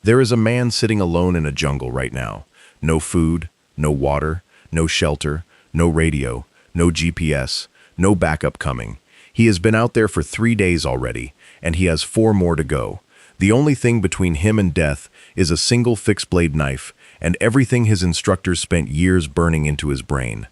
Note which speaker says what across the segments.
Speaker 1: There is a man sitting alone in a jungle right now. No food, no water, no shelter, no radio, no GPS, no backup coming. He has been out there for 3 days already, and he has 4 more to go. The only thing between him and death is a single fixed-blade knife, and everything his instructors spent years burning into his brain.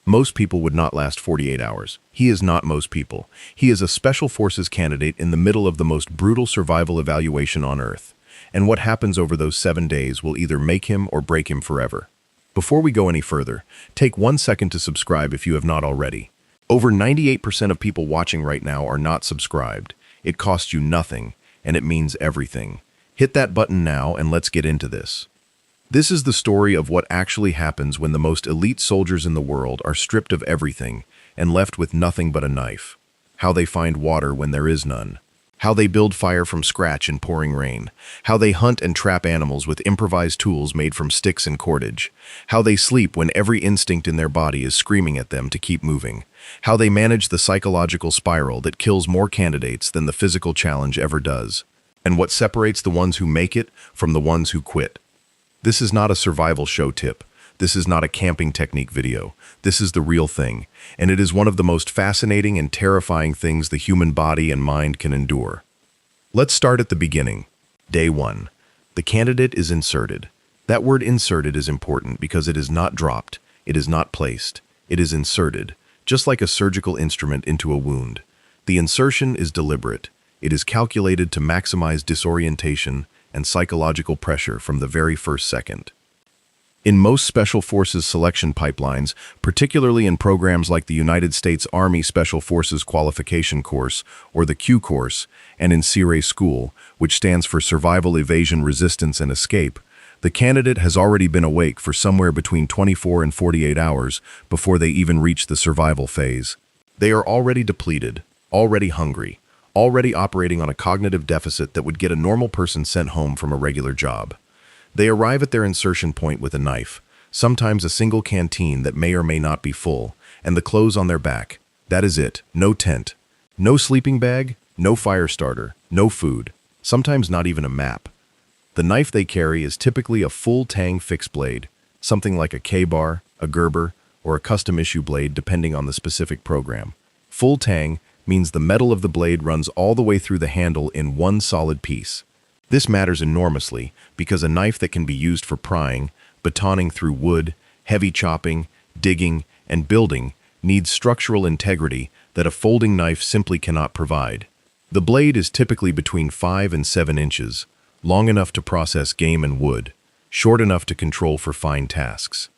Speaker 1: Most people would not last 48 hours. He is not most people. He is a Special Forces candidate in the middle of the most brutal survival evaluation on Earth. And what happens over those 7 days will either make him or break him forever. Before we go any further, take 1 second to subscribe if you have not already. Over 98% of people watching right now are not subscribed. It costs you nothing, and it means everything. Hit that button now and let's get into this. This is the story of what actually happens when the most elite soldiers in the world are stripped of everything and left with nothing but a knife. How they find water when there is none. How they build fire from scratch in pouring rain. How they hunt and trap animals with improvised tools made from sticks and cordage. How they sleep when every instinct in their body is screaming at them to keep moving. How they manage the psychological spiral that kills more candidates than the physical challenge ever does. And what separates the ones who make it from the ones who quit. This is not a survival show tip. This is not a camping technique video. This is the real thing, and it is one of the most fascinating and terrifying things the human body and mind can endure. Let's start at the beginning. Day 1. The candidate is inserted. That word inserted is important because it is not dropped, it is not placed, it is inserted, just like a surgical instrument into a wound. The insertion is deliberate. It is calculated to maximize disorientation and psychological pressure from the very first second. In most Special Forces selection pipelines, particularly in programs like the United States Army Special Forces Qualification Course, or the Q Course, and in SERE School, which stands for Survival, Evasion, Resistance, and Escape, the candidate has already been awake for somewhere between 24 and 48 hours before they even reach the survival phase. They are already depleted, already hungry, already operating on a cognitive deficit that would get a normal person sent home from a regular job. They arrive at their insertion point with a knife, sometimes a single canteen that may or may not be full, and the clothes on their back. That is it. No tent. No sleeping bag, no fire starter, no food, sometimes not even a map. The knife they carry is typically a full tang fixed blade, something like a K-bar, a Gerber, or a custom-issue blade depending on the specific program. Full tang means the metal of the blade runs all the way through the handle in one solid piece. This matters enormously because a knife that can be used for prying, batoning through wood, heavy chopping, digging, and building needs structural integrity that a folding knife simply cannot provide. The blade is typically between 5 and 7 inches, long enough to process game and wood, short enough to control for fine tasks.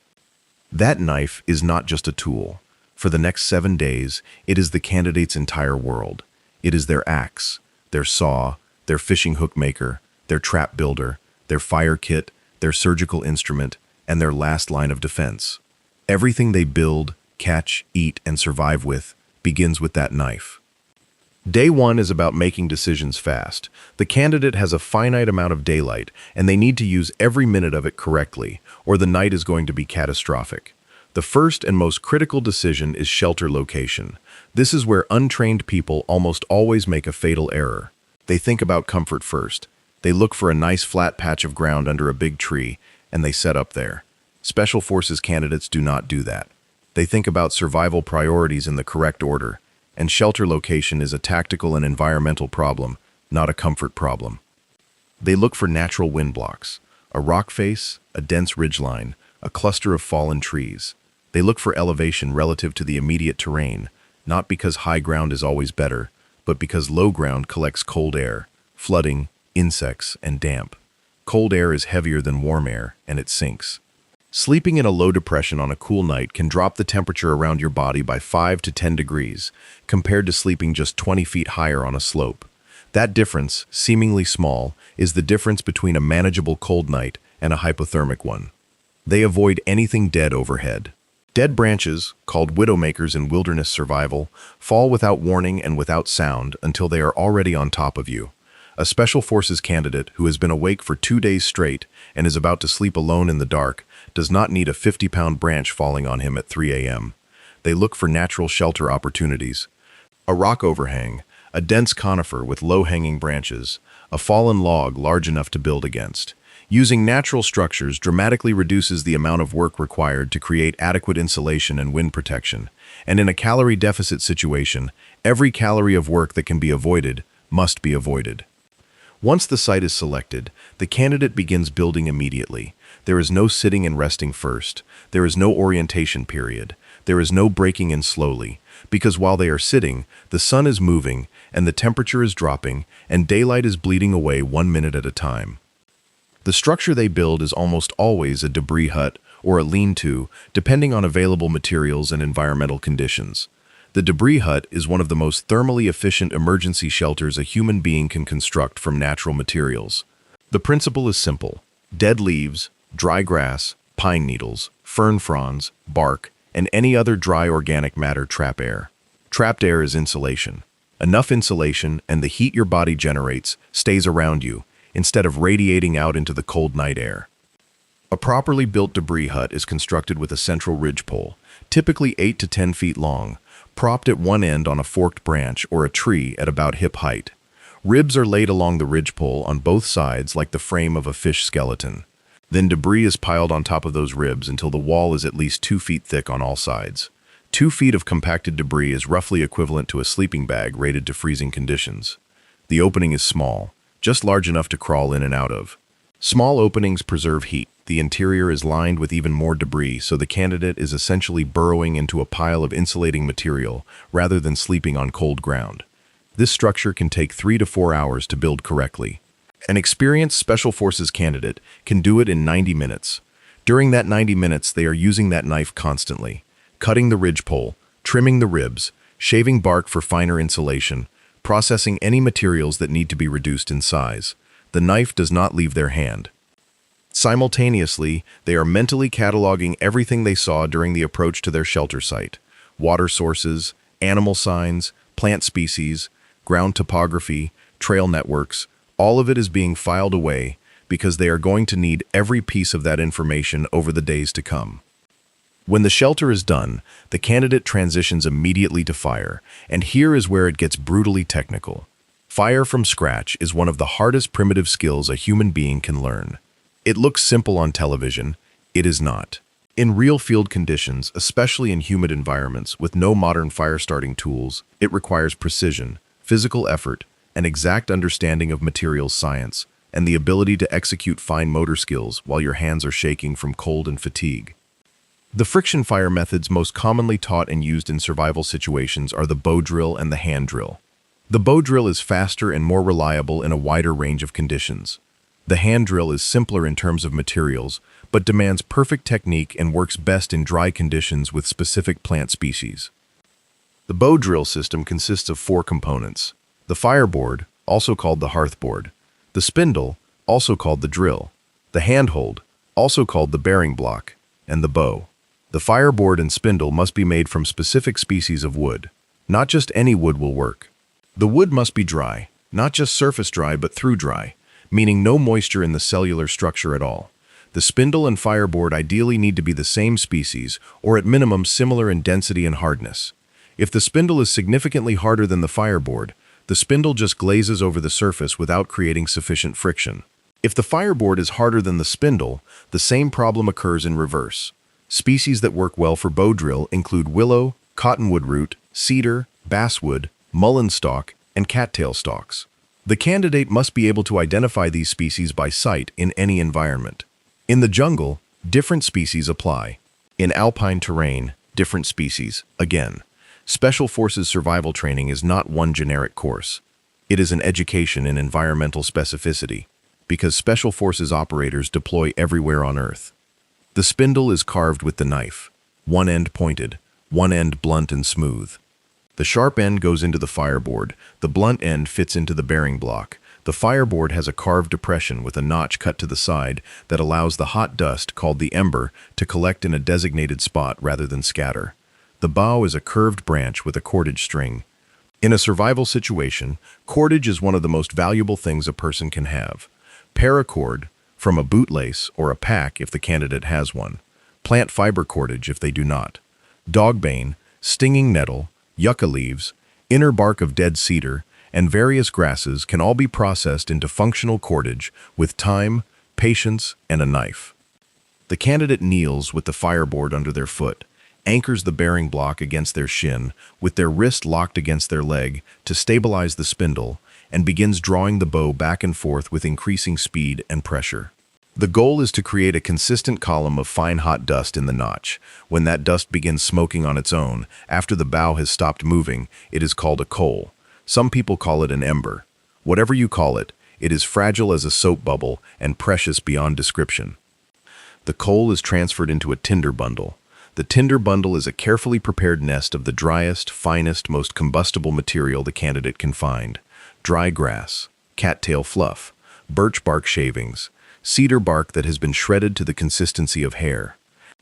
Speaker 1: That knife is not just a tool. For the next 7 days, it is the candidate's entire world. It is their axe, their saw, their fishing hook maker, their trap builder, their fire kit, their surgical instrument, and their last line of defense. Everything they build, catch, eat, and survive with begins with that knife. Day 1 is about making decisions fast. The candidate has a finite amount of daylight, and they need to use every minute of it correctly, or the night is going to be catastrophic. The first and most critical decision is shelter location. This is where untrained people almost always make a fatal error. They think about comfort first. They look for a nice flat patch of ground under a big tree, and they set up there. Special Forces candidates do not do that. They think about survival priorities in the correct order, and shelter location is a tactical and environmental problem, not a comfort problem. They look for natural wind blocks, a rock face, a dense ridgeline, a cluster of fallen trees. They look for elevation relative to the immediate terrain, not because high ground is always better, but because low ground collects cold air, flooding, insects, and damp. Cold air is heavier than warm air, and it sinks. Sleeping in a low depression on a cool night can drop the temperature around your body by 5 to 10 degrees, compared to sleeping just 20 feet higher on a slope. That difference, seemingly small, is the difference between a manageable cold night and a hypothermic one. They avoid anything dead overhead. Dead branches, called widowmakers in wilderness survival, fall without warning and without sound until they are already on top of you. A Special Forces candidate who has been awake for 2 days straight and is about to sleep alone in the dark does not need a 50-pound branch falling on him at 3 a.m. They look for natural shelter opportunities. A rock overhang, a dense conifer with low-hanging branches, a fallen log large enough to build against. Using natural structures dramatically reduces the amount of work required to create adequate insulation and wind protection. And in a calorie deficit situation, every calorie of work that can be avoided must be avoided. Once the site is selected, the candidate begins building immediately. There is no sitting and resting first. There is no orientation period. There is no breaking in slowly, because while they are sitting, the sun is moving and the temperature is dropping and daylight is bleeding away 1 minute at a time. The structure they build is almost always a debris hut or a lean-to, depending on available materials and environmental conditions. The debris hut is one of the most thermally efficient emergency shelters a human being can construct from natural materials. The principle is simple. Dead leaves, dry grass, pine needles, fern fronds, bark, and any other dry organic matter trap air. Trapped air is insulation. Enough insulation and the heat your body generates stays around you, instead of radiating out into the cold night air. A properly built debris hut is constructed with a central ridgepole, typically 8 to 10 feet long, propped at one end on a forked branch or a tree at about hip height. Ribs are laid along the ridgepole on both sides like the frame of a fish skeleton. Then debris is piled on top of those ribs until the wall is at least 2 feet thick on all sides. 2 feet of compacted debris is roughly equivalent to a sleeping bag rated to freezing conditions. The opening is small, just large enough to crawl in and out of. Small openings preserve heat. The interior is lined with even more debris, so the candidate is essentially burrowing into a pile of insulating material rather than sleeping on cold ground. This structure can take 3 to 4 hours to build correctly. An experienced Special Forces candidate can do it in 90 minutes. During that 90 minutes, they are using that knife constantly, cutting the ridgepole, trimming the ribs, shaving bark for finer insulation, processing any materials that need to be reduced in size. The knife does not leave their hand. Simultaneously, they are mentally cataloging everything they saw during the approach to their shelter site: water sources, animal signs, plant species, ground topography, trail networks. All of it is being filed away because they are going to need every piece of that information over the days to come. When the shelter is done, the candidate transitions immediately to fire, and here is where it gets brutally technical. Fire from scratch is one of the hardest primitive skills a human being can learn. It looks simple on television. It is not. In real field conditions, especially in humid environments with no modern fire-starting tools, it requires precision, physical effort, an exact understanding of materials science, and the ability to execute fine motor skills while your hands are shaking from cold and fatigue. The friction fire methods most commonly taught and used in survival situations are the bow drill and the hand drill. The bow drill is faster and more reliable in a wider range of conditions. The hand drill is simpler in terms of materials, but demands perfect technique and works best in dry conditions with specific plant species. The bow drill system consists of 4 components: the fireboard, also called the hearthboard; the spindle, also called the drill; the handhold, also called the bearing block; and the bow. The fireboard and spindle must be made from specific species of wood. Not just any wood will work. The wood must be dry, not just surface dry but through dry, meaning no moisture in the cellular structure at all. The spindle and fireboard ideally need to be the same species, or at minimum similar in density and hardness. If the spindle is significantly harder than the fireboard, the spindle just glazes over the surface without creating sufficient friction. If the fireboard is harder than the spindle, the same problem occurs in reverse. Species that work well for bow drill include willow, cottonwood root, cedar, basswood, mullein stalk, and cattail stalks. The candidate must be able to identify these species by sight in any environment. In the jungle, different species apply. In alpine terrain, different species, again. Special Forces survival training is not one generic course. It is an education in environmental specificity, because Special Forces operators deploy everywhere on Earth. The spindle is carved with the knife, one end pointed, one end blunt and smooth. The sharp end goes into the fireboard, the blunt end fits into the bearing block. The fireboard has a carved depression with a notch cut to the side that allows the hot dust, called the ember, to collect in a designated spot rather than scatter. The bow is a curved branch with a cordage string. In a survival situation, cordage is one of the most valuable things a person can have. Paracord, from a bootlace or a pack if the candidate has one. Plant fiber cordage if they do not. Dogbane, stinging nettle, yucca leaves, inner bark of dead cedar, and various grasses can all be processed into functional cordage with thyme, patience, and a knife. The candidate kneels with the fireboard under their foot, anchors the bearing block against their shin, with their wrist locked against their leg to stabilize the spindle, and begins drawing the bow back and forth with increasing speed and pressure. The goal is to create a consistent column of fine hot dust in the notch. When that dust begins smoking on its own, after the bow has stopped moving, it is called a coal. Some people call it an ember. Whatever you call it, it is fragile as a soap bubble and precious beyond description. The coal is transferred into a tinder bundle. The tinder bundle is a carefully prepared nest of the driest, finest, most combustible material the candidate can find. Dry grass, cattail fluff, birch bark shavings, cedar bark that has been shredded to the consistency of hair.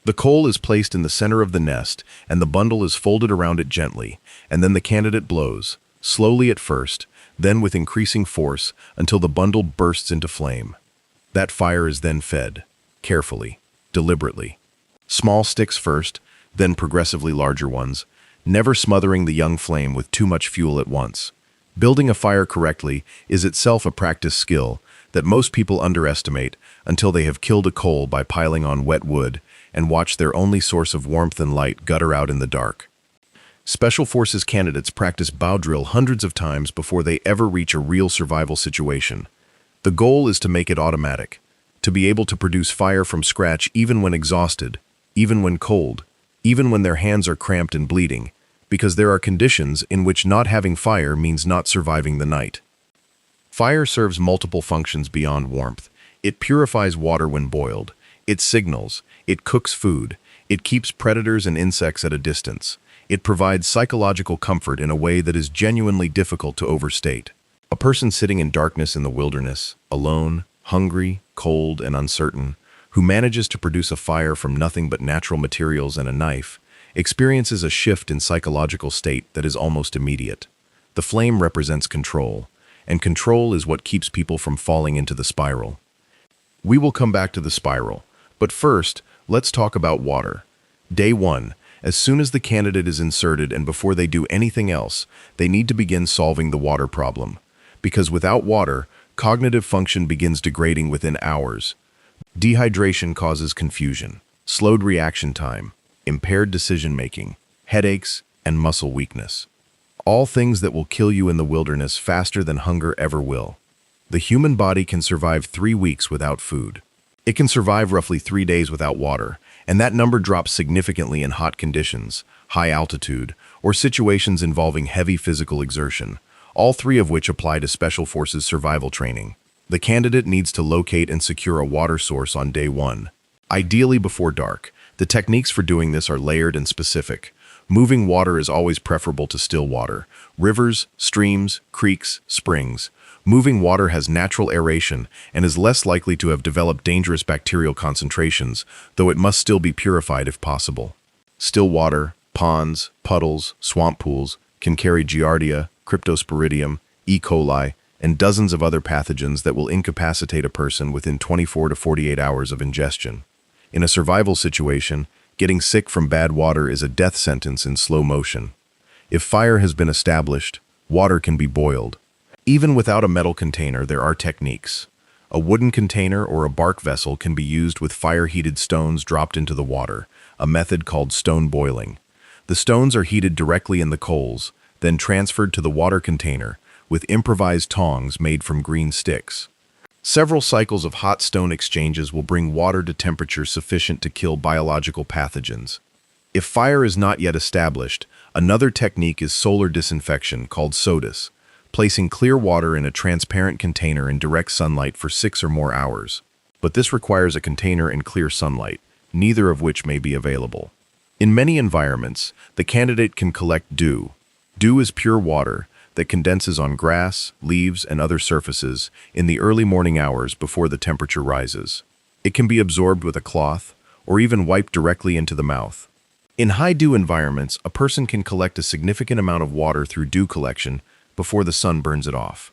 Speaker 1: The coal is placed in the center of the nest, and the bundle is folded around it gently, and then the candidate blows, slowly at first, then with increasing force until the bundle bursts into flame. That fire is then fed, carefully, deliberately. Small sticks first, then progressively larger ones, never smothering the young flame with too much fuel at once. Building a fire correctly is itself a practice skill that most people underestimate until they have killed a coal by piling on wet wood and watch their only source of warmth and light gutter out in the dark. Special Forces candidates practice bow drill hundreds of times before they ever reach a real survival situation. The goal is to make it automatic, to be able to produce fire from scratch even when exhausted, even when cold, even when their hands are cramped and bleeding, because there are conditions in which not having fire means not surviving the night. Fire serves multiple functions beyond warmth. It purifies water when boiled. It signals. It cooks food. It keeps predators and insects at a distance. It provides psychological comfort in a way that is genuinely difficult to overstate. A person sitting in darkness in the wilderness, alone, hungry, cold, and uncertain, who manages to produce a fire from nothing but natural materials and a knife, experiences a shift in psychological state that is almost immediate. The flame represents control, and control is what keeps people from falling into the spiral. We will come back to the spiral, but first, let's talk about water. Day 1. As soon as the candidate is inserted and before they do anything else, they need to begin solving the water problem. Because without water, cognitive function begins degrading within hours. Dehydration causes confusion, slowed reaction time, impaired decision-making, headaches, and muscle weakness. All things that will kill you in the wilderness faster than hunger ever will. The human body can survive 3 weeks without food. It can survive roughly 3 days without water, and that number drops significantly in hot conditions, high altitude, or situations involving heavy physical exertion, all 3 of which apply to Special Forces survival training. The candidate needs to locate and secure a water source on day 1, ideally before dark. The techniques for doing this are layered and specific. Moving water is always preferable to still water. Rivers, streams, creeks, springs. Moving water has natural aeration and is less likely to have developed dangerous bacterial concentrations, though it must still be purified if possible. Still water, ponds, puddles, swamp pools can carry Giardia, Cryptosporidium, E. coli, and dozens of other pathogens that will incapacitate a person within 24 to 48 hours of ingestion. In a survival situation, getting sick from bad water is a death sentence in slow motion. If fire has been established, water can be boiled. Even without a metal container, there are techniques. A wooden container or a bark vessel can be used with fire-heated stones dropped into the water, a method called stone boiling. The stones are heated directly in the coals, then transferred to the water container with improvised tongs made from green sticks. Several cycles of hot stone exchanges will bring water to temperature sufficient to kill biological pathogens. If fire is not yet established, another technique is solar disinfection called SODIS, placing clear water in a transparent container in direct sunlight for 6 or more hours. But this requires a container in clear sunlight, neither of which may be available. In many environments, the candidate can collect dew. Dew is pure water that condenses on grass, leaves, and other surfaces in the early morning hours before the temperature rises. It can be absorbed with a cloth or even wiped directly into the mouth. In high dew environments, a person can collect a significant amount of water through dew collection before the sun burns it off.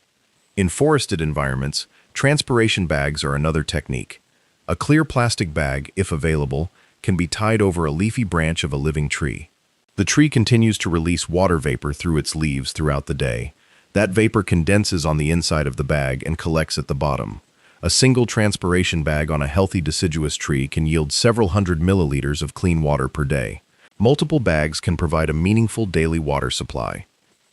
Speaker 1: In forested environments, transpiration bags are another technique. A clear plastic bag, if available, can be tied over a leafy branch of a living tree. The tree continues to release water vapor through its leaves throughout the day. That vapor condenses on the inside of the bag and collects at the bottom. A single transpiration bag on a healthy deciduous tree can yield several hundred milliliters of clean water per day. Multiple bags can provide a meaningful daily water supply.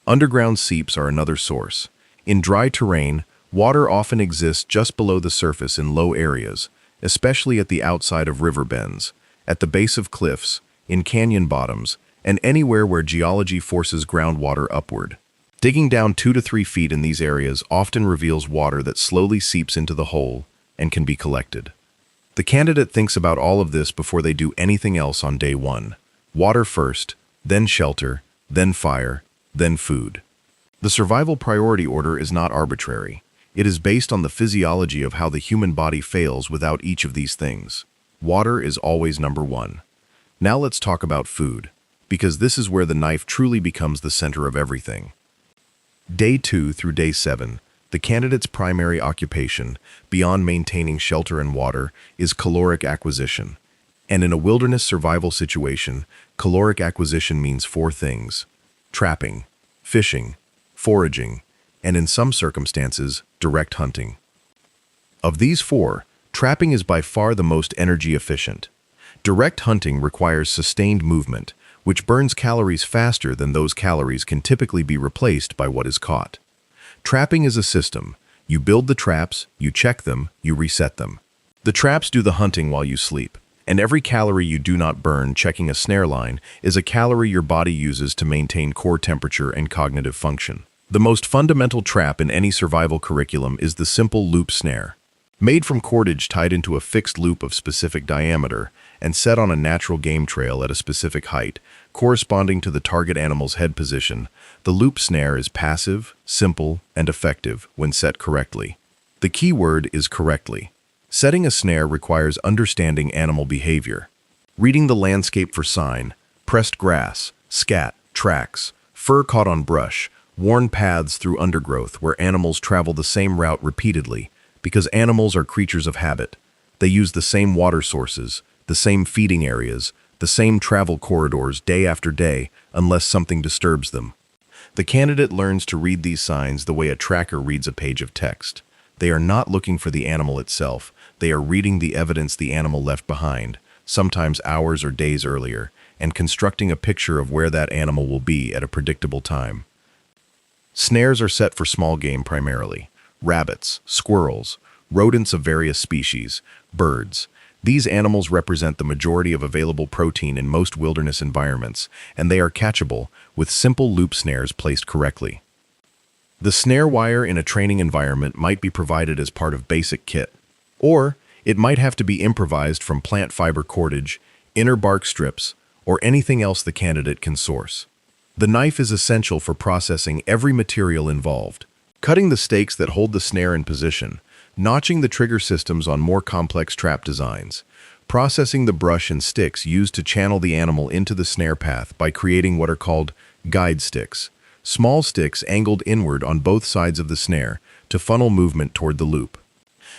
Speaker 1: Underground seeps are another source. In dry terrain, water often exists just below the surface in low areas, especially at the outside of river bends, at the base of cliffs, in canyon bottoms, and anywhere where geology forces groundwater upward. Digging down 2 to 3 feet in these areas often reveals water that slowly seeps into the hole and can be collected. The candidate thinks about all of this before they do anything else on day 1. Water first, then shelter, then fire, then food. The survival priority order is not arbitrary. It is based on the physiology of how the human body fails without each of these things. Water is always number 1. Now let's talk about food, because this is where the knife truly becomes the center of everything. Day 2 through day 7, the candidate's primary occupation, beyond maintaining shelter and water, is caloric acquisition. And in a wilderness survival situation, caloric acquisition means 4 things: trapping, fishing, foraging, and in some circumstances, direct hunting. Of these 4, trapping is by far the most energy efficient. Direct hunting requires sustained movement, which burns calories faster than those calories can typically be replaced by what is caught. Trapping is a system. You build the traps, you check them, you reset them. The traps do the hunting while you sleep, and every calorie you do not burn checking a snare line is a calorie your body uses to maintain core temperature and cognitive function. The most fundamental trap in any survival curriculum is the simple loop snare. Made from cordage tied into a fixed loop of specific diameter and set on a natural game trail at a specific height, corresponding to the target animal's head position, the loop snare is passive, simple, and effective when set correctly. The key word is correctly. Setting a snare requires understanding animal behavior. Reading the landscape for sign, pressed grass, scat, tracks, fur caught on brush, worn paths through undergrowth where animals travel the same route repeatedly, because animals are creatures of habit. They use the same water sources, the same feeding areas, the same travel corridors day after day unless something disturbs them. The candidate learns to read these signs the way a tracker reads a page of text. They are not looking for the animal itself, they are reading the evidence the animal left behind, sometimes hours or days earlier, and constructing a picture of where that animal will be at a predictable time. Snares are set for small game primarily: rabbits, squirrels, rodents of various species, birds. These animals represent the majority of available protein in most wilderness environments, and they are catchable with simple loop snares placed correctly. The snare wire in a training environment might be provided as part of basic kit, or it might have to be improvised from plant fiber cordage, inner bark strips, or anything else the candidate can source. The knife is essential for processing every material involved: cutting the stakes that hold the snare in position, notching the trigger systems on more complex trap designs, processing the brush and sticks used to channel the animal into the snare path by creating what are called guide sticks, small sticks angled inward on both sides of the snare to funnel movement toward the loop.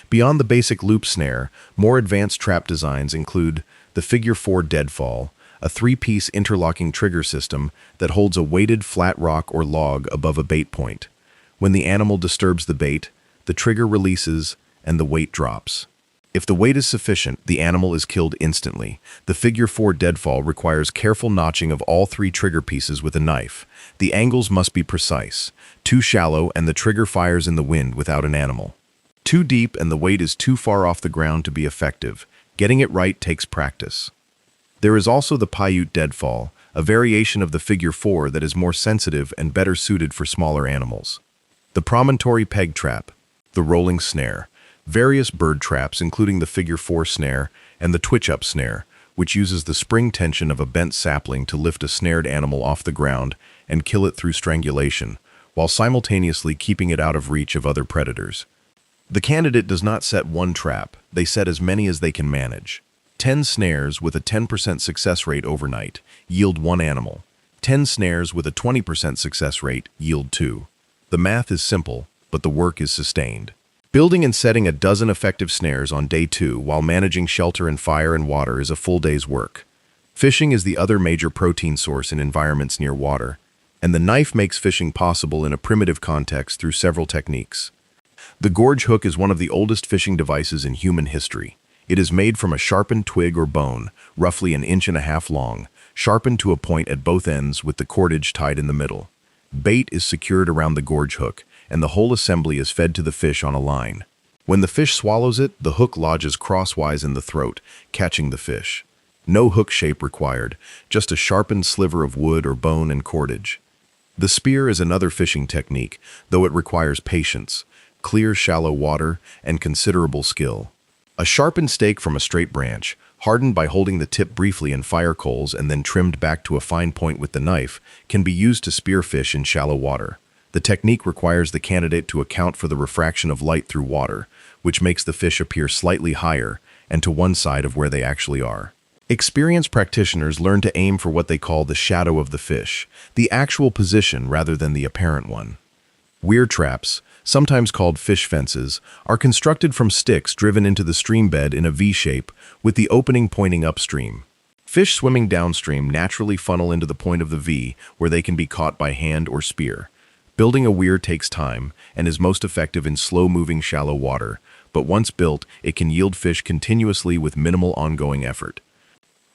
Speaker 1: Beyond the basic loop snare, more advanced trap designs include the Figure 4 deadfall, a 3-piece interlocking trigger system that holds a weighted flat rock or log above a bait point. When the animal disturbs the bait, the trigger releases and the weight drops. If the weight is sufficient, the animal is killed instantly. The Figure 4 deadfall requires careful notching of all 3 trigger pieces with a knife. The angles must be precise. Too shallow and the trigger fires in the wind without an animal. Too deep and the weight is too far off the ground to be effective. Getting it right takes practice. There is also the Paiute deadfall, a variation of the Figure 4 that is more sensitive and better suited for smaller animals. The promontory peg trap, the rolling snare, various bird traps including the Figure 4 snare and the twitch-up snare, which uses the spring tension of a bent sapling to lift a snared animal off the ground and kill it through strangulation, while simultaneously keeping it out of reach of other predators. The candidate does not set one trap, they set as many as they can manage. 10 snares with a 10% success rate overnight yield 1 animal. 10 snares with a 20% success rate yield 2. The math is simple, but the work is sustained. Building and setting a dozen effective snares on day 2 while managing shelter and fire and water is a full day's work. Fishing is the other major protein source in environments near water. and the knife makes fishing possible in a primitive context through several techniques. The gorge hook is one of the oldest fishing devices in human history. It is made from a sharpened twig or bone, roughly an inch and a half long, sharpened to a point at both ends with the cordage tied in the middle. Bait is secured around the gorge hook, and the whole assembly is fed to the fish on a line. When the fish swallows it, the hook lodges crosswise in the throat, catching the fish. No hook shape required, just a sharpened sliver of wood or bone and cordage. The spear is another fishing technique, though it requires patience, clear, shallow water, and considerable skill. A sharpened stake from a straight branch, hardened by holding the tip briefly in fire coals and then trimmed back to a fine point with the knife, can be used to spear fish in shallow water. The technique requires the candidate to account for the refraction of light through water, which makes the fish appear slightly higher and to one side of where they actually are. Experienced practitioners learn to aim for what they call the shadow of the fish, the actual position rather than the apparent one. Weir traps, sometimes called fish fences, are constructed from sticks driven into the stream bed in a V shape, with the opening pointing upstream. Fish swimming downstream naturally funnel into the point of the V, where they can be caught by hand or spear. Building a weir takes time and is most effective in slow-moving shallow water, but once built, it can yield fish continuously with minimal ongoing effort.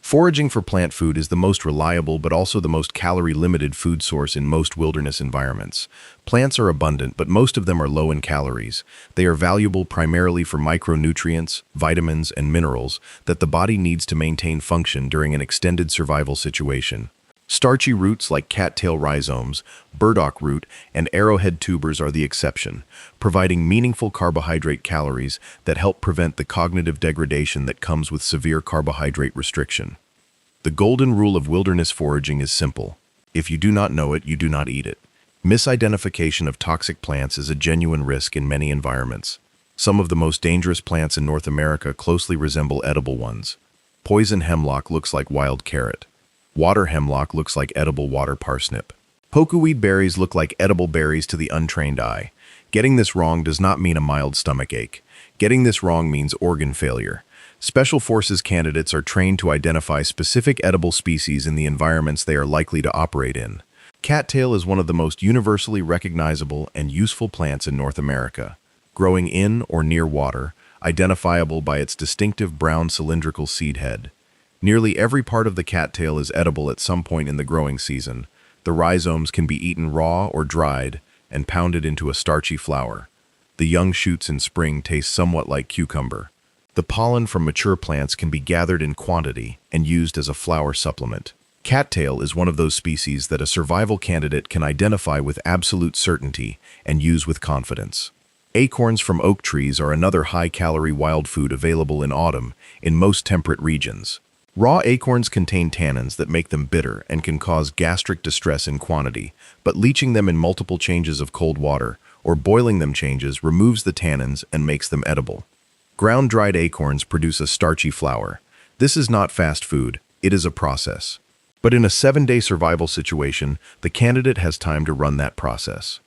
Speaker 1: Foraging for plant food is the most reliable but also the most calorie-limited food source in most wilderness environments. Plants are abundant, but most of them are low in calories. They are valuable primarily for micronutrients, vitamins, and minerals that the body needs to maintain function during an extended survival situation. Starchy roots like cattail rhizomes, burdock root, and arrowhead tubers are the exception, providing meaningful carbohydrate calories that help prevent the cognitive degradation that comes with severe carbohydrate restriction. The golden rule of wilderness foraging is simple. If you do not know it, you do not eat it. Misidentification of toxic plants is a genuine risk in many environments. Some of the most dangerous plants in North America closely resemble edible ones. Poison hemlock looks like wild carrot. Water hemlock looks like edible water parsnip. Pokeweed berries look like edible berries to the untrained eye. Getting this wrong does not mean a mild stomach ache. Getting this wrong means organ failure. Special Forces candidates are trained to identify specific edible species in the environments they are likely to operate in. Cattail is one of the most universally recognizable and useful plants in North America. Growing in or near water, identifiable by its distinctive brown cylindrical seed head. Nearly every part of the cattail is edible at some point in the growing season. The rhizomes can be eaten raw or dried and pounded into a starchy flour. The young shoots in spring taste somewhat like cucumber. The pollen from mature plants can be gathered in quantity and used as a flour supplement. Cattail is one of those species that a survival candidate can identify with absolute certainty and use with confidence. Acorns from oak trees are another high-calorie wild food available in autumn in most temperate regions. Raw acorns contain tannins that make them bitter and can cause gastric distress in quantity, but leaching them in multiple changes of cold water, or boiling them changes, removes the tannins and makes them edible. Ground-dried acorns produce a starchy flour. This is not fast food, it is a process. But in a 7-day survival situation, the candidate has time to run that process.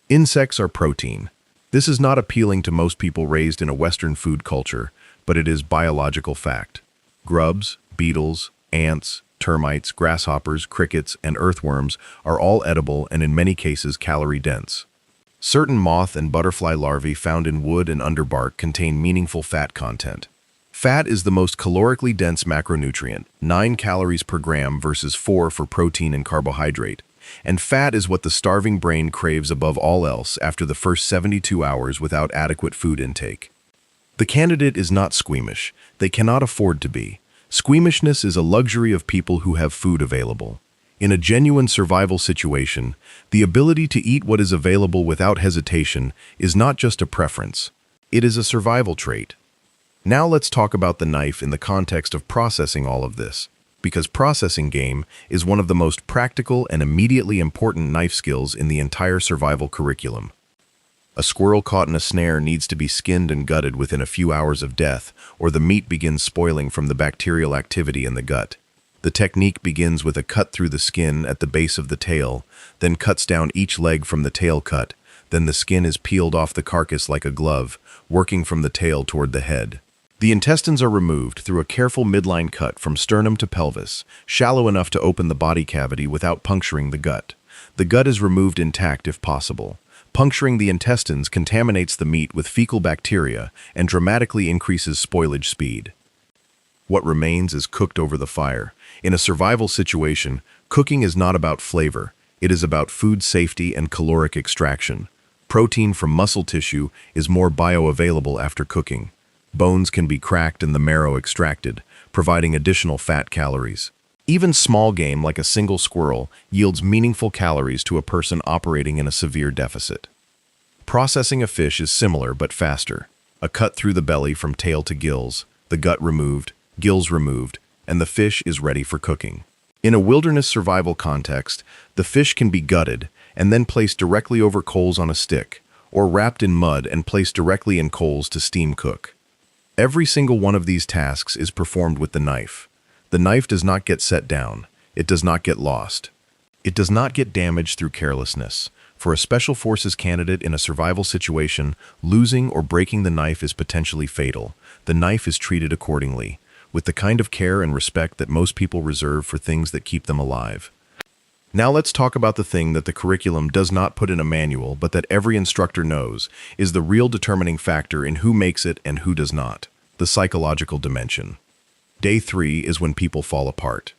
Speaker 1: Insects are protein. This is not appealing to most people raised in a Western food culture, but it is biological fact. Grubs, beetles, ants, termites, grasshoppers, crickets, and earthworms are all edible and in many cases calorie-dense. Certain moth and butterfly larvae found in wood and underbark contain meaningful fat content. Fat is the most calorically dense macronutrient, 9 calories per gram versus 4 for protein and carbohydrate. And fat is what the starving brain craves above all else after the first 72 hours without adequate food intake. The candidate is not squeamish. They cannot afford to be. Squeamishness is a luxury of people who have food available. In a genuine survival situation, the ability to eat what is available without hesitation is not just a preference. It is a survival trait. Now let's talk about the knife in the context of processing all of this, because processing game is one of the most practical and immediately important knife skills in the entire survival curriculum. A squirrel caught in a snare needs to be skinned and gutted within a few hours of death, or the meat begins spoiling from the bacterial activity in the gut. The technique begins with a cut through the skin at the base of the tail, then cuts down each leg from the tail cut, then the skin is peeled off the carcass like a glove, working from the tail toward the head. The intestines are removed through a careful midline cut from sternum to pelvis, shallow enough to open the body cavity without puncturing the gut. The gut is removed intact if possible. Puncturing the intestines contaminates the meat with fecal bacteria and dramatically increases spoilage speed. What remains is cooked over the fire. In a survival situation, cooking is not about flavor. It is about food safety and caloric extraction. Protein from muscle tissue is more bioavailable after cooking. Bones can be cracked and the marrow extracted, providing additional fat calories. Even small game like a single squirrel yields meaningful calories to a person operating in a severe deficit. Processing a fish is similar but faster. A cut through the belly from tail to gills, the gut removed, gills removed, and the fish is ready for cooking. In a wilderness survival context, the fish can be gutted and then placed directly over coals on a stick, or wrapped in mud and placed directly in coals to steam cook. Every single one of these tasks is performed with the knife. The knife does not get set down. It does not get lost. It does not get damaged through carelessness. For a Special Forces candidate in a survival situation, losing or breaking the knife is potentially fatal. The knife is treated accordingly, with the kind of care and respect that most people reserve for things that keep them alive. Now let's talk about the thing that the curriculum does not put in a manual, but that every instructor knows is the real determining factor in who makes it and who does not: the psychological dimension. Day 3 is when people fall apart.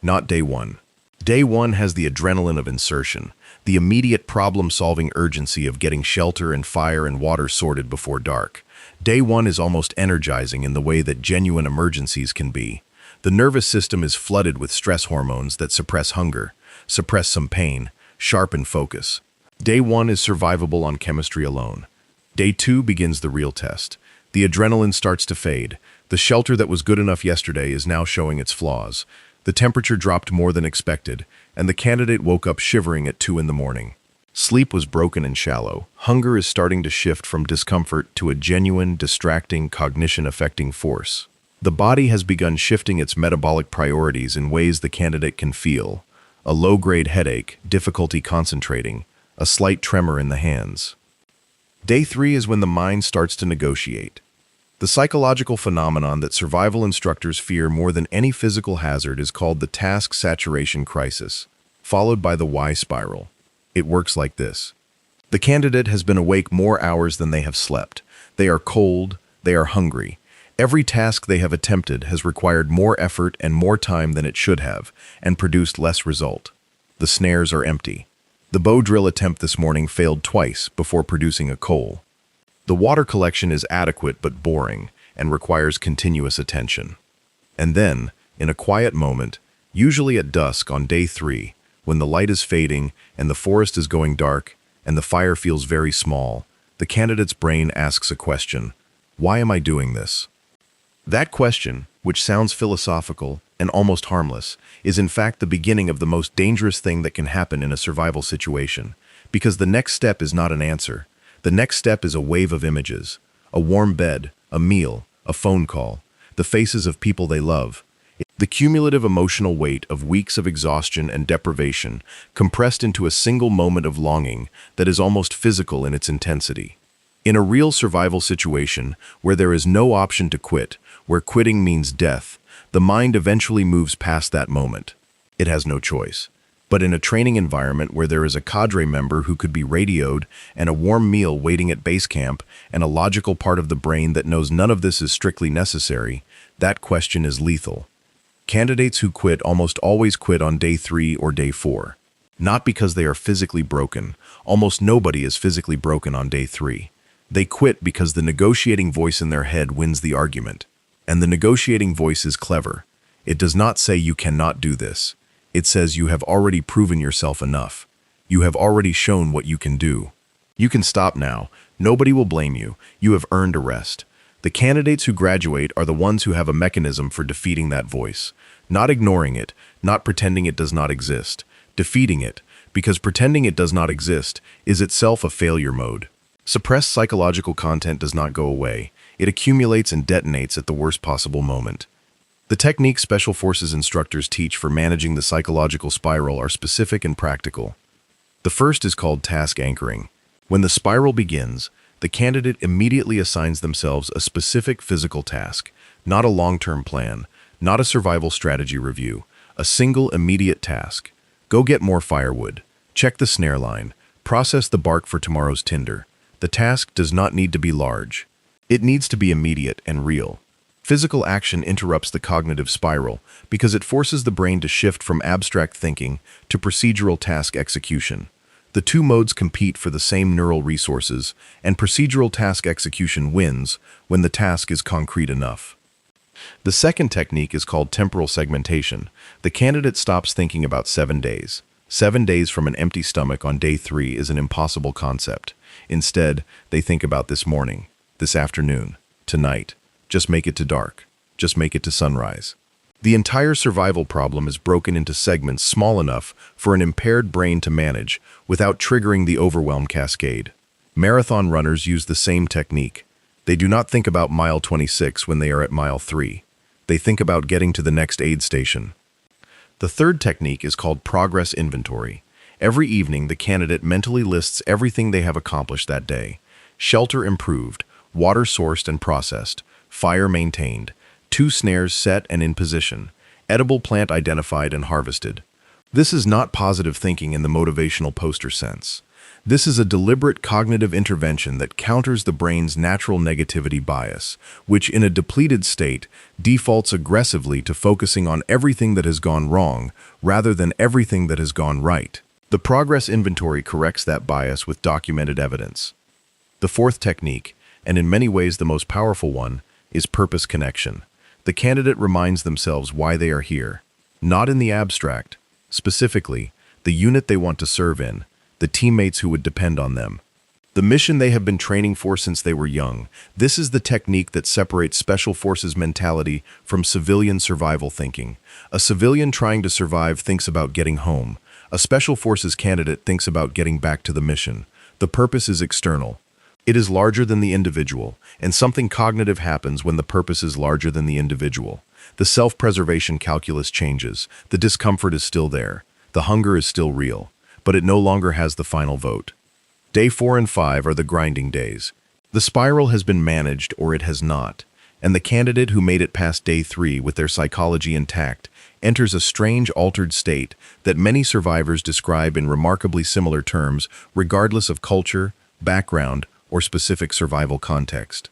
Speaker 1: Not day 1. Day 1 has the adrenaline of insertion, the immediate problem-solving urgency of getting shelter and fire and water sorted before dark. Day 1 is almost energizing in the way that genuine emergencies can be. The nervous system is flooded with stress hormones that suppress hunger, suppress some pain, sharpen focus. Day 1 is survivable on chemistry alone. Day 2 begins the real test. The adrenaline starts to fade. The shelter that was good enough yesterday is now showing its flaws. The temperature dropped more than expected, and the candidate woke up shivering at 2 in the morning. Sleep was broken and shallow. Hunger is starting to shift from discomfort to a genuine, distracting, cognition-affecting force. The body has begun shifting its metabolic priorities in ways the candidate can feel: a low-grade headache, difficulty concentrating, a slight tremor in the hands. Day 3 is when the mind starts to negotiate. The psychological phenomenon that survival instructors fear more than any physical hazard is called the task saturation crisis, followed by the why spiral. It works like this. The candidate has been awake more hours than they have slept. They are cold, they are hungry. Every task they have attempted has required more effort and more time than it should have, and produced less result. The snares are empty. The bow drill attempt this morning failed twice before producing a coal. The water collection is adequate but boring and requires continuous attention. And then, in a quiet moment, usually at dusk on day 3, when the light is fading and the forest is going dark and the fire feels very small, the candidate's brain asks a question: why am I doing this? That question, which sounds philosophical and almost harmless, is in fact the beginning of the most dangerous thing that can happen in a survival situation, because the next step is not an answer. The next step is a wave of images: a warm bed, a meal, a phone call, the faces of people they love. The cumulative emotional weight of weeks of exhaustion and deprivation compressed into a single moment of longing that is almost physical in its intensity. In a real survival situation, where there is no option to quit, where quitting means death, the mind eventually moves past that moment. It has no choice. But in a training environment where there is a cadre member who could be radioed and a warm meal waiting at base camp and a logical part of the brain that knows none of this is strictly necessary, that question is lethal. Candidates who quit almost always quit on day 3 or day 4. Not because they are physically broken. Almost nobody is physically broken on day 3. They quit because the negotiating voice in their head wins the argument. And the negotiating voice is clever. It does not say you cannot do this. It says you have already proven yourself enough. You have already shown what you can do. You can stop now. Nobody will blame you. You have earned a rest. The candidates who graduate are the ones who have a mechanism for defeating that voice. Not ignoring it, not pretending it does not exist. Defeating it, because pretending it does not exist is itself a failure mode. Suppressed psychological content does not go away. It accumulates and detonates at the worst possible moment. The techniques Special Forces instructors teach for managing the psychological spiral are specific and practical. The first is called task anchoring. When the spiral begins, the candidate immediately assigns themselves a specific physical task, not a long-term plan, not a survival strategy review, a single immediate task. Go get more firewood. Check the snare line. Process the bark for tomorrow's tinder. The task does not need to be large. It needs to be immediate and real. Physical action interrupts the cognitive spiral because it forces the brain to shift from abstract thinking to procedural task execution. The two modes compete for the same neural resources, and procedural task execution wins when the task is concrete enough. The second technique is called temporal segmentation. The candidate stops thinking about 7 days. 7 days from an empty stomach on day 3 is an impossible concept. Instead, they think about this morning, this afternoon, tonight. Just make it to dark. Just make it to sunrise. The entire survival problem is broken into segments small enough for an impaired brain to manage without triggering the overwhelm cascade. Marathon runners use the same technique. They do not think about mile 26 when they are at mile 3. They think about getting to the next aid station. The third technique is called progress inventory. Every evening, the candidate mentally lists everything they have accomplished that day. Shelter improved, water sourced and processed, fire maintained, 2 snares set and in position, edible plant identified and harvested. This is not positive thinking in the motivational poster sense. This is a deliberate cognitive intervention that counters the brain's natural negativity bias, which in a depleted state defaults aggressively to focusing on everything that has gone wrong rather than everything that has gone right. The progress inventory corrects that bias with documented evidence. The fourth technique, and in many ways the most powerful one, is purpose connection. The candidate reminds themselves why they are here, not in the abstract, specifically, the unit they want to serve in, the teammates who would depend on them. The mission they have been training for since they were young. This is the technique that separates Special Forces mentality from civilian survival thinking. A civilian trying to survive thinks about getting home. A Special Forces candidate thinks about getting back to the mission. The purpose is external. It is larger than the individual, and something cognitive happens when the purpose is larger than the individual. The self-preservation calculus changes. The discomfort is still there. The hunger is still real, but it no longer has the final vote. Day 4 and 5 are the grinding days. The spiral has been managed or it has not, and the candidate who made it past day 3 with their psychology intact enters a strange altered state that many survivors describe in remarkably similar terms regardless of culture, background, or specific survival context.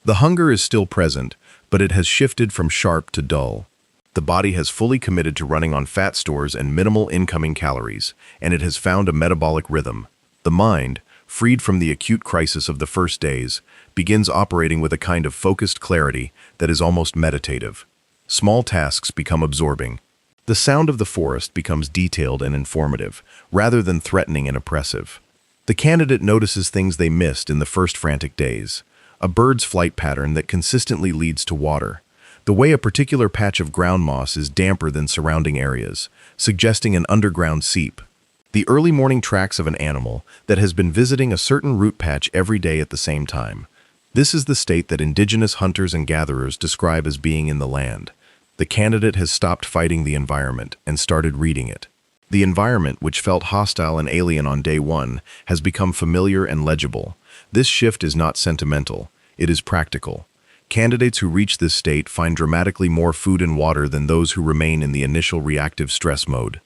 Speaker 1: The hunger is still present, but it has shifted from sharp to dull. The body has fully committed to running on fat stores and minimal incoming calories, and it has found a metabolic rhythm. The mind, freed from the acute crisis of the first days, begins operating with a kind of focused clarity that is almost meditative. Small tasks become absorbing. The sound of the forest becomes detailed and informative, rather than threatening and oppressive. The candidate notices things they missed in the first frantic days. A bird's flight pattern that consistently leads to water. The way a particular patch of ground moss is damper than surrounding areas, suggesting an underground seep. The early morning tracks of an animal that has been visiting a certain root patch every day at the same time. This is the state that indigenous hunters and gatherers describe as being in the land. The candidate has stopped fighting the environment and started reading it. The environment, which felt hostile and alien on day 1, has become familiar and legible. This shift is not sentimental, it is practical. Candidates who reach this state find dramatically more food and water than those who remain in the initial reactive stress mode.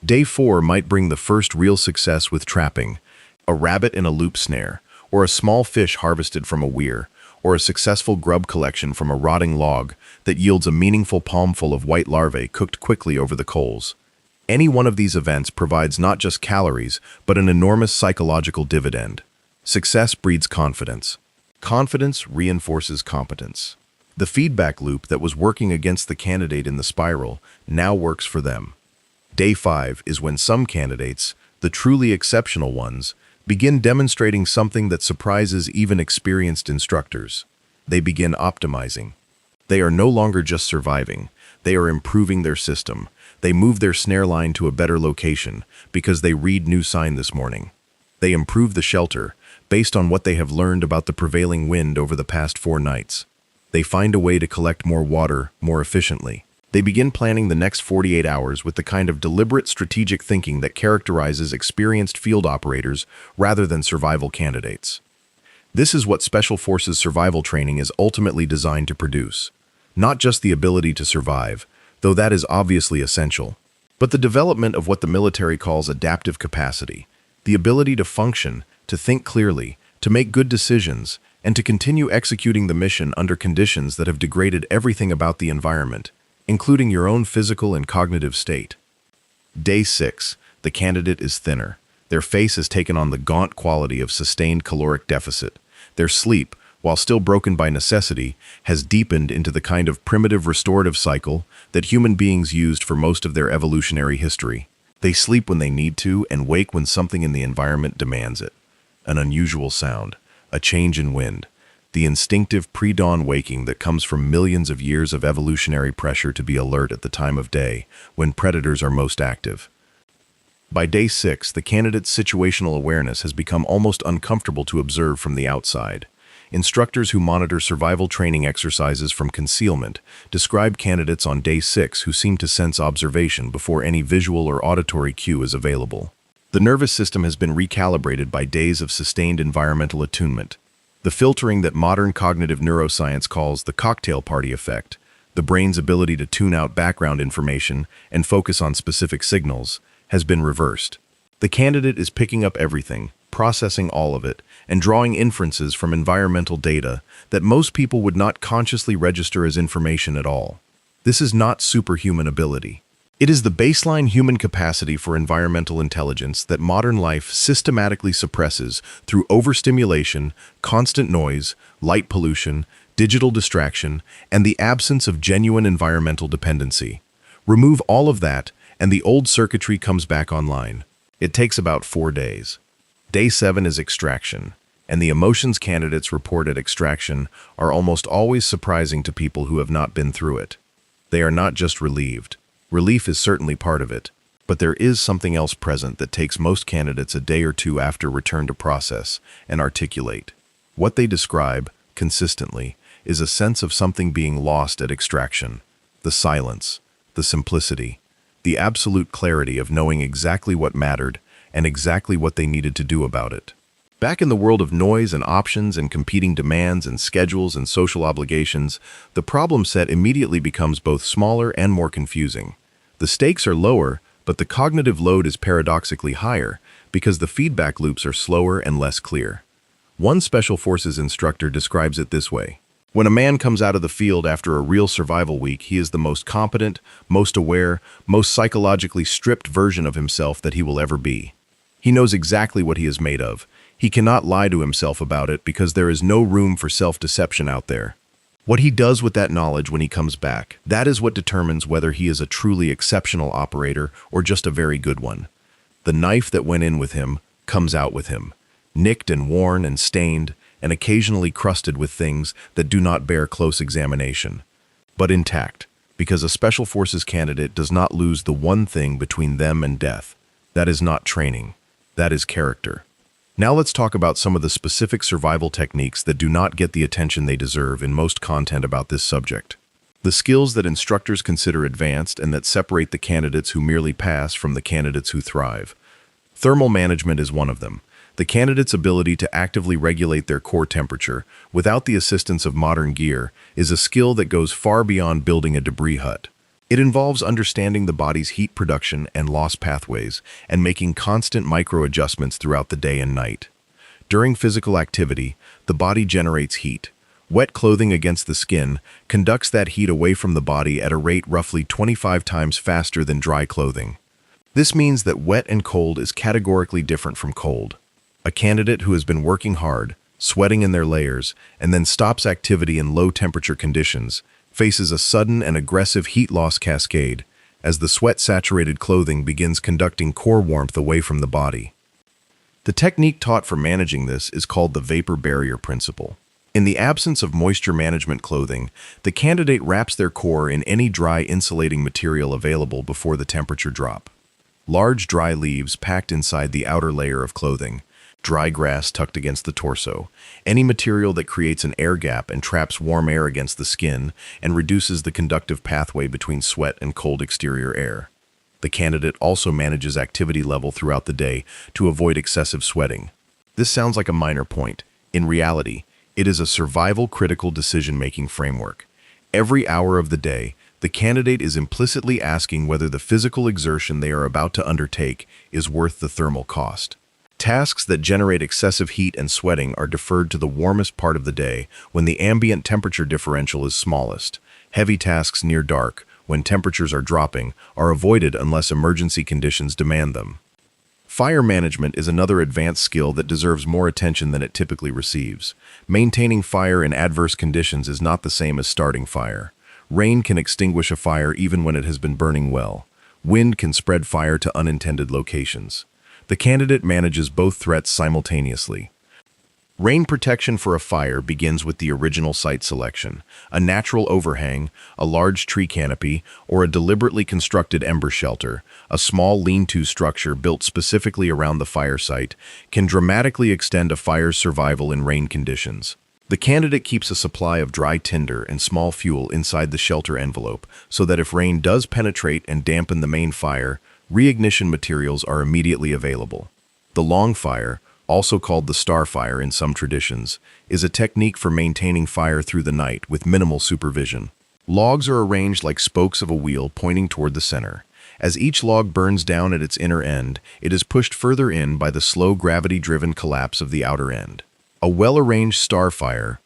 Speaker 1: Day 4 might bring the first real success with trapping, a rabbit in a loop snare, or a small fish harvested from a weir, or a successful grub collection from a rotting log that yields a meaningful palmful of white larvae cooked quickly over the coals. Any one of these events provides not just calories, but an enormous psychological dividend. Success breeds confidence. Confidence reinforces competence. The feedback loop that was working against the candidate in the spiral now works for them. Day 5 is when some candidates, the truly exceptional ones, begin demonstrating something that surprises even experienced instructors. They begin optimizing. They are no longer just surviving. They are improving their system. They move their snare line to a better location because they read new sign this morning. They improve the shelter based on what they have learned about the prevailing wind over the past 4 nights. They find a way to collect more water more efficiently. They begin planning the next 48 hours with the kind of deliberate strategic thinking that characterizes experienced field operators rather than survival candidates. This is what Special Forces survival training is ultimately designed to produce. Not just the ability to survive, though that is obviously essential. but the development of what the military calls adaptive capacity, the ability to function, to think clearly, to make good decisions, and to continue executing the mission under conditions that have degraded everything about the environment, including your own physical and cognitive state. Day 6. The candidate is thinner. Their face has taken on the gaunt quality of sustained caloric deficit. Their sleep, while still broken by necessity, has deepened into the kind of primitive restorative cycle that human beings used for most of their evolutionary history. They sleep when they need to and wake when something in the environment demands it. An unusual sound, a change in wind, the instinctive pre-dawn waking that comes from millions of years of evolutionary pressure to be alert at the time of day, when predators are most active. By day 6, the candidate's situational awareness has become almost uncomfortable to observe from the outside. Instructors who monitor survival training exercises from concealment describe candidates on day 6 who seem to sense observation before any visual or auditory cue is available. The nervous system has been recalibrated by days of sustained environmental attunement. The filtering that modern cognitive neuroscience calls the cocktail party effect, the brain's ability to tune out background information and focus on specific signals, has been reversed. The candidate is picking up everything, processing all of it, and drawing inferences from environmental data that most people would not consciously register as information at all. This is not superhuman ability. It is the baseline human capacity for environmental intelligence that modern life systematically suppresses through overstimulation, constant noise, light pollution, digital distraction, and the absence of genuine environmental dependency. Remove all of that, and the old circuitry comes back online. It takes about 4 days. Day 7 is extraction, and the emotions candidates report at extraction are almost always surprising to people who have not been through it. They are not just relieved. Relief is certainly part of it, but there is something else present that takes most candidates a day or two after return to process and articulate. What they describe, consistently, is a sense of something being lost at extraction. The silence, the simplicity, the absolute clarity of knowing exactly what mattered and exactly what they needed to do about it. Back in the world of noise and options and competing demands and schedules and social obligations, the problem set immediately becomes both smaller and more confusing. The stakes are lower, but the cognitive load is paradoxically higher because the feedback loops are slower and less clear. One Special Forces instructor describes it this way. When a man comes out of the field after a real survival week, he is the most competent, most aware, most psychologically stripped version of himself that he will ever be. He knows exactly what he is made of. He cannot lie to himself about it because there is no room for self-deception out there. What he does with that knowledge when he comes back, that is what determines whether he is a truly exceptional operator or just a very good one. The knife that went in with him comes out with him, nicked and worn and stained, and occasionally crusted with things that do not bear close examination, but intact, because a Special Forces candidate does not lose the one thing between them and death. That is not training. That is character. Now let's talk about some of the specific survival techniques that do not get the attention they deserve in most content about this subject. The skills that instructors consider advanced and that separate the candidates who merely pass from the candidates who thrive. Thermal management is one of them. The candidate's ability to actively regulate their core temperature without the assistance of modern gear is a skill that goes far beyond building a debris hut. It involves understanding the body's heat production and loss pathways and making constant micro-adjustments throughout the day and night. During physical activity, the body generates heat. Wet clothing against the skin conducts that heat away from the body at a rate roughly 25 times faster than dry clothing. This means that wet and cold is categorically different from cold. A candidate who has been working hard, sweating in their layers, and then stops activity in low-temperature conditions faces a sudden and aggressive heat loss cascade as the sweat-saturated clothing begins conducting core warmth away from the body. The technique taught for managing this is called the vapor barrier principle. In the absence of moisture management clothing, the candidate wraps their core in any dry insulating material available before the temperature drop. Large dry leaves packed inside the outer layer of clothing, dry grass tucked against the torso, any material that creates an air gap and traps warm air against the skin and reduces the conductive pathway between sweat and cold exterior air. The candidate also manages activity level throughout the day to avoid excessive sweating. This sounds like a minor point. In reality, it is a survival-critical decision-making framework. Every hour of the day, The candidate is implicitly asking whether the physical exertion they are about to undertake is worth the thermal cost. Tasks that generate excessive heat and sweating are deferred to the warmest part of the day when the ambient temperature differential is smallest. Heavy tasks near dark, when temperatures are dropping, are avoided unless emergency conditions demand them. Fire management is another advanced skill that deserves more attention than it typically receives. Maintaining fire in adverse conditions is not the same as starting fire. Rain can extinguish a fire even when it has been burning well. Wind can spread fire to unintended locations. The candidate manages both threats simultaneously. Rain protection for a fire begins with the original site selection. A natural overhang, a large tree canopy, or a deliberately constructed ember shelter, a small lean-to structure built specifically around the fire site, can dramatically extend a fire's survival in rain conditions. The candidate keeps a supply of dry tinder and small fuel inside the shelter envelope so that if rain does penetrate and dampen the main fire, reignition materials are immediately available. The long fire, also called the star fire in some traditions, is a technique for maintaining fire through the night with minimal supervision. Logs are arranged like spokes of a wheel pointing toward the center. As each log burns down at its inner end, it is pushed further in by the slow gravity-driven collapse of the outer end. A well-arranged star fire,